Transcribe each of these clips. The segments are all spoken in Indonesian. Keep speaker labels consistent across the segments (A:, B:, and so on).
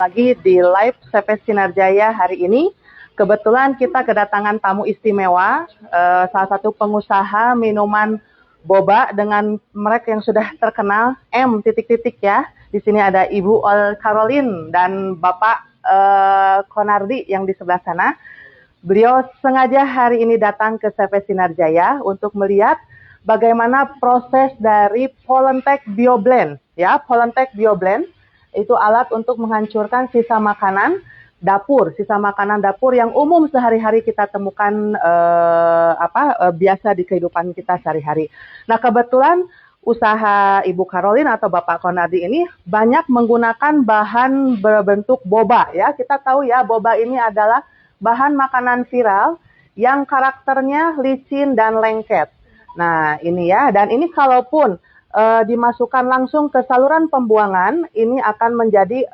A: lagi di live CV Sinar Jaya hari ini. Kebetulan kita kedatangan tamu istimewa, salah satu pengusaha minuman boba dengan merek yang sudah terkenal, M titik-titik ya. Di sini ada Ibu Caroline dan Bapak Konardi yang di sebelah sana. Beliau sengaja hari ini datang ke CV Sinar Jaya untuk melihat bagaimana proses dari Polentek BioBlend. Ya, Polentek BioBlend itu alat untuk menghancurkan sisa makanan dapur, sisa makanan dapur yang umum sehari-hari kita temukan biasa di kehidupan kita sehari-hari. Nah, kebetulan usaha Ibu Caroline atau Bapak Konardi ini banyak menggunakan bahan berbentuk boba ya. Kita tahu ya, boba ini adalah bahan makanan viral yang karakternya licin dan lengket. Nah, ini ya, dan ini kalaupun dimasukkan langsung ke saluran pembuangan, ini akan menjadi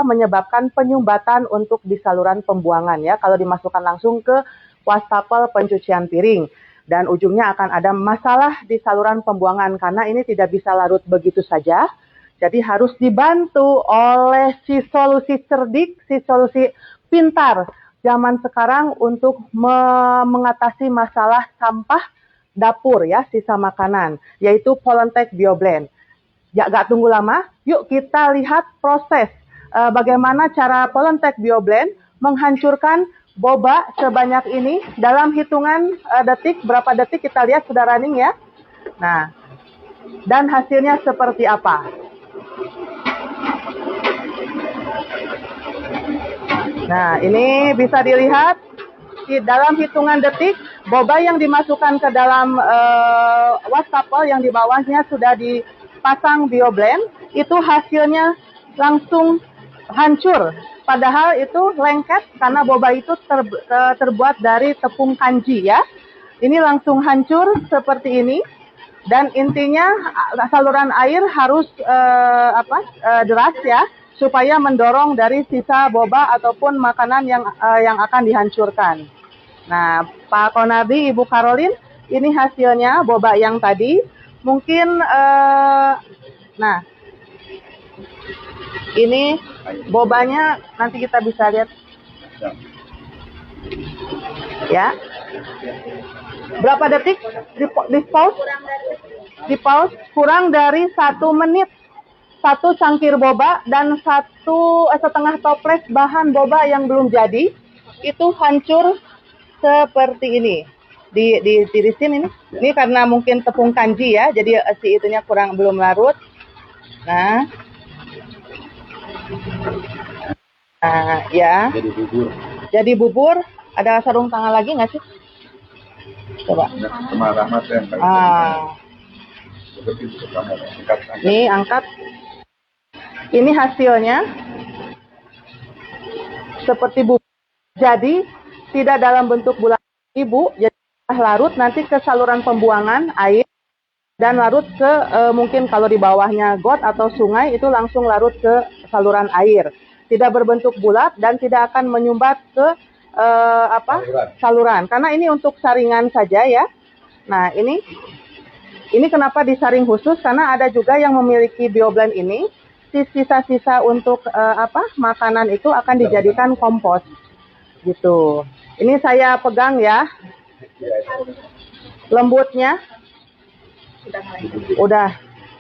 A: menyebabkan penyumbatan untuk di saluran pembuangan ya, kalau dimasukkan langsung ke wastafel pencucian piring. Dan ujungnya akan ada masalah di saluran pembuangan karena ini tidak bisa larut begitu saja. Jadi harus dibantu oleh si solusi cerdik, si solusi pintar zaman sekarang untuk mengatasi masalah sampah dapur ya, sisa makanan, yaitu Polentek BioBlend. Ya, gak tunggu lama, yuk kita lihat proses bagaimana cara Polentek BioBlend menghancurkan boba sebanyak ini dalam hitungan detik. Berapa detik kita lihat sudah running ya. Nah, dan hasilnya seperti apa? Nah, ini bisa dilihat di dalam hitungan detik, boba yang dimasukkan ke dalam wastafel yang di bawahnya sudah dipasang BioBlend, itu hasilnya langsung hancur. Padahal itu lengket karena boba itu terbuat dari tepung kanji ya. Ini langsung hancur seperti ini. Dan intinya saluran air harus deras ya, supaya mendorong dari sisa boba ataupun makanan yang akan dihancurkan. Nah, Pak Konardi, Ibu Caroline, ini hasilnya boba yang tadi. Mungkin, nah, ini bobanya nanti kita bisa lihat. Ya. Berapa detik? Di pause? Di pause kurang dari 1 menit. 1 cangkir boba dan 1,5 toples bahan boba yang belum jadi itu hancur seperti ini. Ditirisin ini. Ini karena mungkin tepung kanji ya, jadi si itunya belum larut. Nah, ya. Jadi bubur. Ada sarung tangan lagi nggak sih? Coba. Nih, angkat. Ini hasilnya seperti bubur. Jadi tidak dalam bentuk bulat ibu, jadi larut nanti ke saluran pembuangan air dan larut ke mungkin kalau di bawahnya got atau sungai itu langsung larut ke saluran air. Tidak berbentuk bulat dan tidak akan menyumbat ke saluran. Karena ini untuk saringan saja ya. Nah, ini kenapa disaring khusus? Karena ada juga yang memiliki BioBlend ini, sisa-sisa untuk makanan itu akan dijadikan kompos. Gitu. Ini saya pegang ya. Lembutnya. Udah.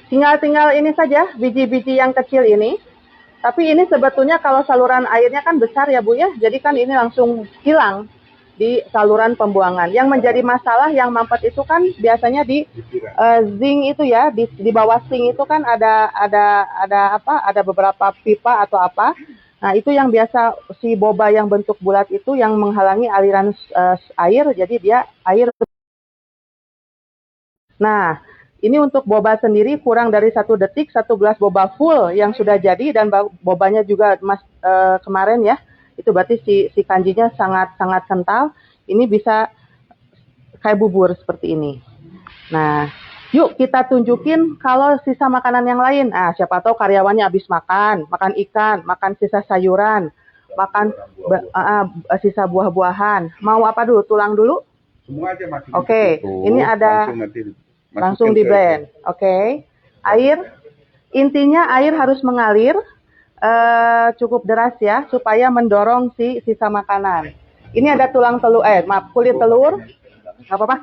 A: Tinggal ini saja, biji-biji yang kecil ini. Tapi ini sebetulnya kalau saluran airnya kan besar ya Bu ya. Jadi kan ini langsung hilang di saluran pembuangan. Yang menjadi masalah yang mampet itu kan biasanya di zinc itu ya, di bawah zinc itu kan ada beberapa pipa atau apa. Nah, itu yang biasa si boba yang bentuk bulat itu yang menghalangi aliran air, jadi dia air. Nah, ini untuk boba sendiri kurang dari 1 detik, 1 gelas boba full yang sudah jadi dan bobanya juga kemarin ya. Itu berarti si kanjinya sangat kental. Ini bisa kayak bubur seperti ini. Nah, yuk kita tunjukin kalau sisa makanan yang lain. Ah, siapa tahu karyawannya habis makan ikan, makan sisa sayuran, makan sisa buah-buahan. Mau apa dulu? Tulang dulu?
B: Semua aja masih.
A: Oke, ini ada langsung di blend. Oke. Air, intinya air harus mengalir cukup deras ya, supaya mendorong si sisa makanan. Ini ada tulang telur, maaf, kulit telur, nggak apa-apa.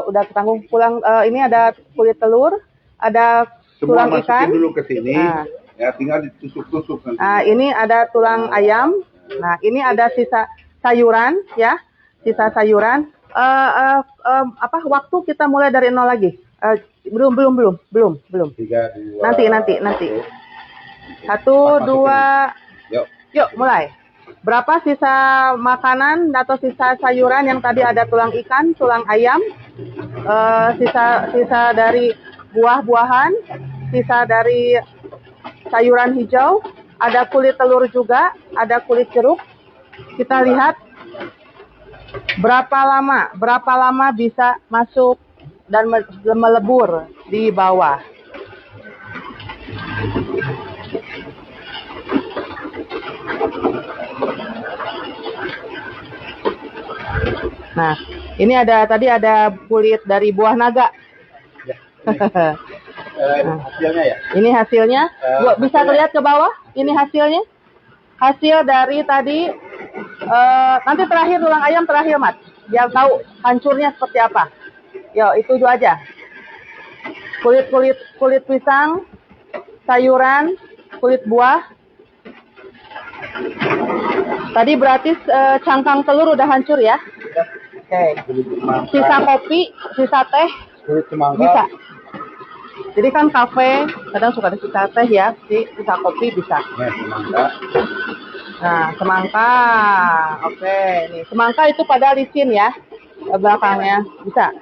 A: Udah ketanggung pulang. Ini ada kulit telur, ada
B: Semua
A: tulang
B: masukin
A: ikan.
B: dulu ke sini.
A: Nah.
B: Ya, tinggal ditusuk-tusuk nanti.
A: Nah, ini ada tulang ayam. Nah, ini ada sisa sayuran ya, sisa sayuran. Waktu kita mulai dari nol lagi? Belum.
B: 3, 2,
A: Nanti. 1, 2. Yuk, mulai. Berapa sisa makanan atau sisa sayuran yang tadi ada tulang ikan, tulang ayam, sisa dari buah-buahan, sisa dari sayuran hijau, ada kulit telur juga, ada kulit jeruk. Kita lihat berapa lama bisa masuk dan melebur di bawah. Nah, ini tadi ada kulit dari buah naga.
B: Hasilnya ya?
A: Ini hasilnya. Bisa terlihat ke bawah? Ini hasilnya. Hasil dari tadi. Nanti terakhir tulang ayam terakhir, Mat. Biar tahu hancurnya seperti apa. Yo, itu aja. Kulit pisang, sayuran, kulit buah. Tadi berarti cangkang telur udah hancur ya? Oke. Sisa kopi, sisa teh, bisa. Jadi kan kafe kadang suka ada sisa teh ya, sisa kopi bisa. Nah, semangka. Oke, nih semangka itu pada licin ya, belakangnya bisa.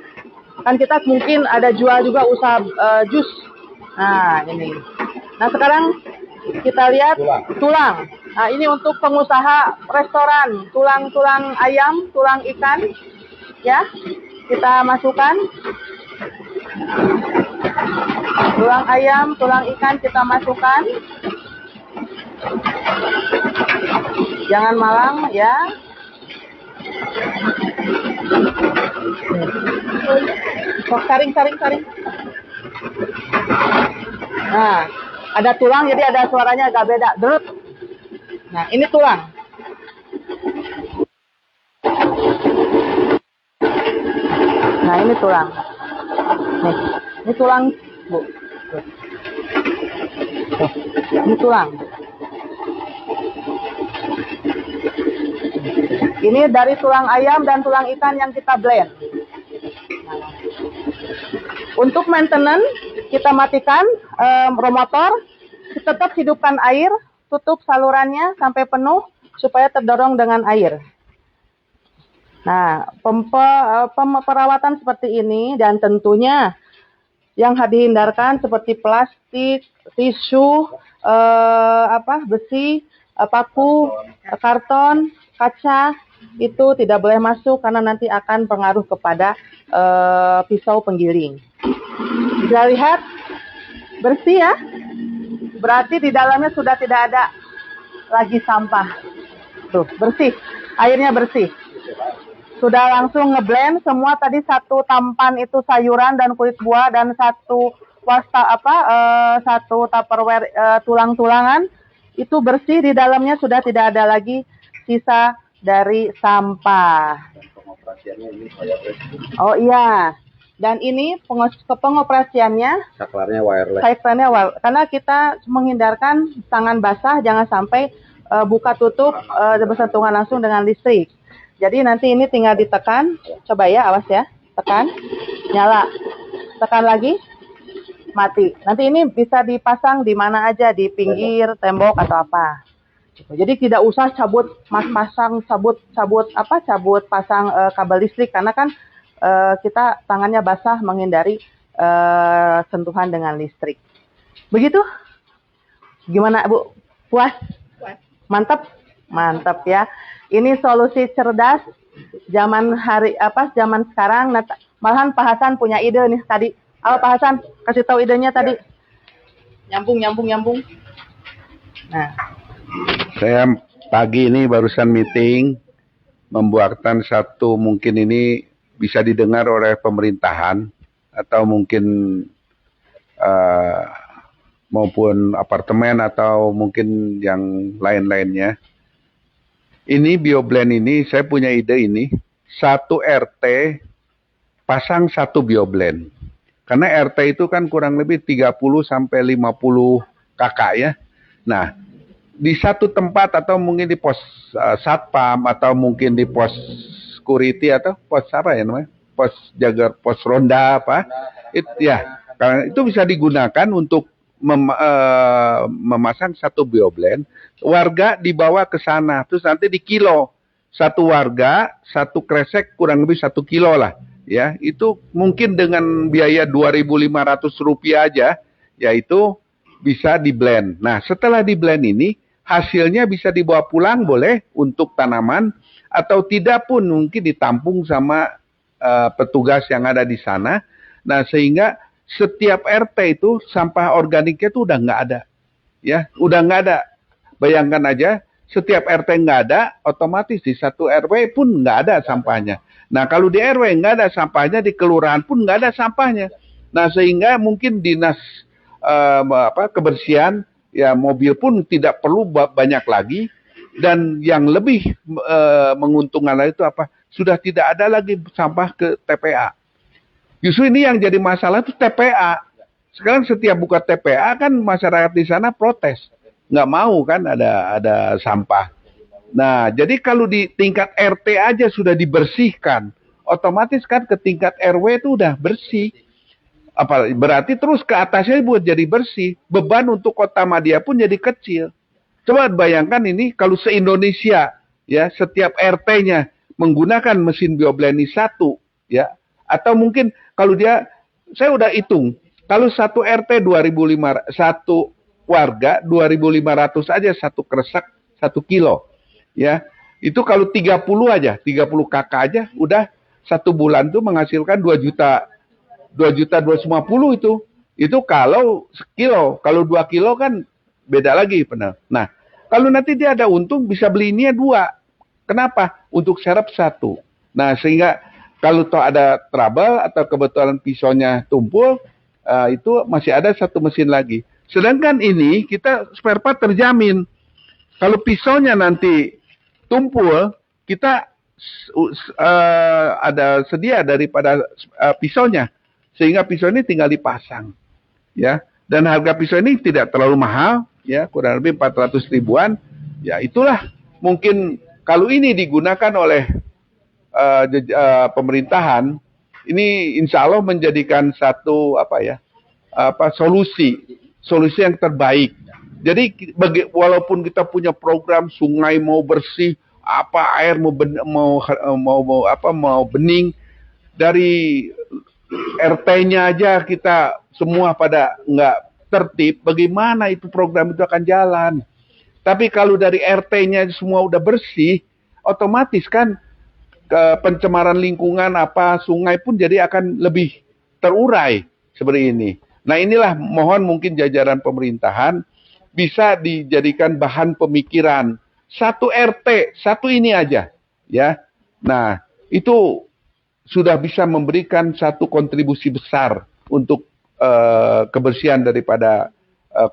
A: Kan kita mungkin ada jual juga usaha jus. Nah, ini. Nah, sekarang kita lihat tulang. Nah, ini untuk pengusaha restoran, tulang ayam, tulang ikan, ya. Kita masukkan. Tulang ayam, tulang ikan kita masukkan. Jangan malang, ya. Saring. Nah, ada tulang jadi ada suaranya agak beda. Drut. Nah, ini tulang. Nah, ini tulang. Nih, ini tulang, Bu. Ini tulang. Ini dari tulang ayam dan tulang ikan yang kita blend. Untuk maintenance, kita matikan motor, tetap hidupkan air, tutup salurannya sampai penuh supaya terdorong dengan air. Nah, perawatan seperti ini dan tentunya yang dihindarkan seperti plastik, tisu, besi, paku, karton, kaca itu tidak boleh masuk karena nanti akan pengaruh kepada pisau penggiling. Bisa lihat bersih ya, berarti di dalamnya sudah tidak ada lagi sampah. Tuh, bersih, airnya bersih. Sudah langsung ngeblend semua tadi, satu tampan itu sayuran dan kulit buah dan satu tupperware tulang-tulangan itu bersih, di dalamnya sudah tidak ada lagi sisa dari sampah. Oh iya, dan ini pengoperasiannya
B: saklarnya wireless.
A: Karena kita menghindarkan tangan basah, jangan sampai buka tutup bersentuhan langsung dengan listrik. Jadi nanti ini tinggal ditekan, coba ya, awas ya, tekan, nyala, tekan lagi, mati. Nanti ini bisa dipasang di mana aja, di pinggir tembok atau apa. Jadi tidak usah cabut pasang kabel listrik, karena kan kita tangannya basah menghindari sentuhan dengan listrik. Begitu? Gimana, Bu? Puas? Mantap ya. Ini solusi cerdas zaman sekarang. Malahan Pak Hasan punya ide nih tadi. Pak Hasan, kasih tahu idenya tadi. Nyambung. Nah,
B: saya pagi ini barusan meeting membuatkan satu, mungkin ini bisa didengar oleh pemerintahan atau mungkin maupun apartemen atau mungkin yang lain-lainnya. Ini bioblend ini, saya punya ide ini, satu RT pasang satu bioblend. Karena RT itu kan kurang lebih 30 sampai 50 kakak ya. Nah, di satu tempat atau mungkin di pos satpam atau mungkin di pos security atau pos apa ya namanya? Pos jaga, pos ronda apa? Ya, karena itu bisa digunakan untuk memasang satu bioblend, warga dibawa ke sana, terus nanti di kilo. Satu warga, satu kresek kurang lebih 1 kilo lah. Ya, itu mungkin dengan biaya Rp2.500 aja, yaitu bisa di blend. Nah, setelah di blend ini, hasilnya bisa dibawa pulang boleh untuk tanaman, atau tidak pun mungkin ditampung sama petugas yang ada di sana. Nah, sehingga setiap RT itu sampah organiknya itu udah nggak ada, ya, udah nggak ada. Bayangkan aja, setiap RT nggak ada, otomatis di satu RW pun nggak ada sampahnya. Nah, kalau di RW nggak ada sampahnya, di kelurahan pun nggak ada sampahnya. Nah, sehingga mungkin dinas kebersihan, ya mobil pun tidak perlu banyak lagi. Dan yang lebih menguntungkan lagi itu apa? Sudah tidak ada lagi sampah ke TPA. Justru ini yang jadi masalah itu TPA. Sekarang setiap buka TPA kan masyarakat di sana protes, nggak mau kan ada sampah. Nah, jadi kalau di tingkat RT aja sudah dibersihkan, otomatis kan ke tingkat RW itu udah bersih. Apa berarti terus ke atasnya buat jadi bersih. Beban untuk Kota Madia pun jadi kecil. Coba bayangkan ini kalau se-Indonesia ya setiap RT-nya menggunakan mesin bioblend ini satu, ya, atau mungkin kalau dia, saya udah hitung, kalau satu RT 2.500, satu warga 2.500 aja satu kresek 1 kilo, ya, itu kalau 30 aja, 30 kakak aja, udah 1 bulan tuh menghasilkan 2 juta, 2.250.000 itu kalau sekilo, kalau 2 kilo kan beda lagi benar. Nah, kalau nanti dia ada untung bisa beli ini 2. Kenapa? Untuk serap 1. Nah, sehingga kalau toh ada trouble atau kebetulan pisaunya tumpul, itu masih ada 1 mesin lagi. Sedangkan ini kita spare part terjamin. Kalau pisaunya nanti tumpul, kita ada sedia daripada pisaunya, sehingga pisau ini tinggal dipasang, ya. Dan harga pisau ini tidak terlalu mahal, ya, kurang lebih 400 ribuan. Ya, itulah mungkin kalau ini digunakan oleh pemerintahan, ini insya Allah menjadikan satu solusi yang terbaik. Jadi walaupun kita punya program sungai mau bersih, air mau bening, dari RT-nya aja kita semua pada nggak tertib, bagaimana itu program itu akan jalan? Tapi kalau dari RT-nya semua udah bersih, otomatis kan pencemaran lingkungan sungai pun jadi akan lebih terurai seperti ini. Nah, inilah mohon mungkin jajaran pemerintahan bisa dijadikan bahan pemikiran. Satu RT, satu ini aja, ya. Nah, itu sudah bisa memberikan satu kontribusi besar untuk kebersihan daripada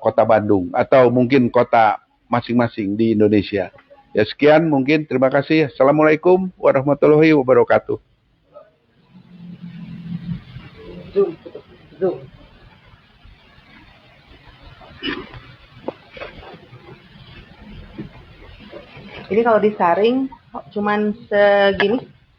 B: kota Bandung atau mungkin kota masing-masing di Indonesia. Ya, sekian mungkin, terima kasih. Assalamualaikum warahmatullahi wabarakatuh.
A: Zoom. Ini kalau disaring cuman segini.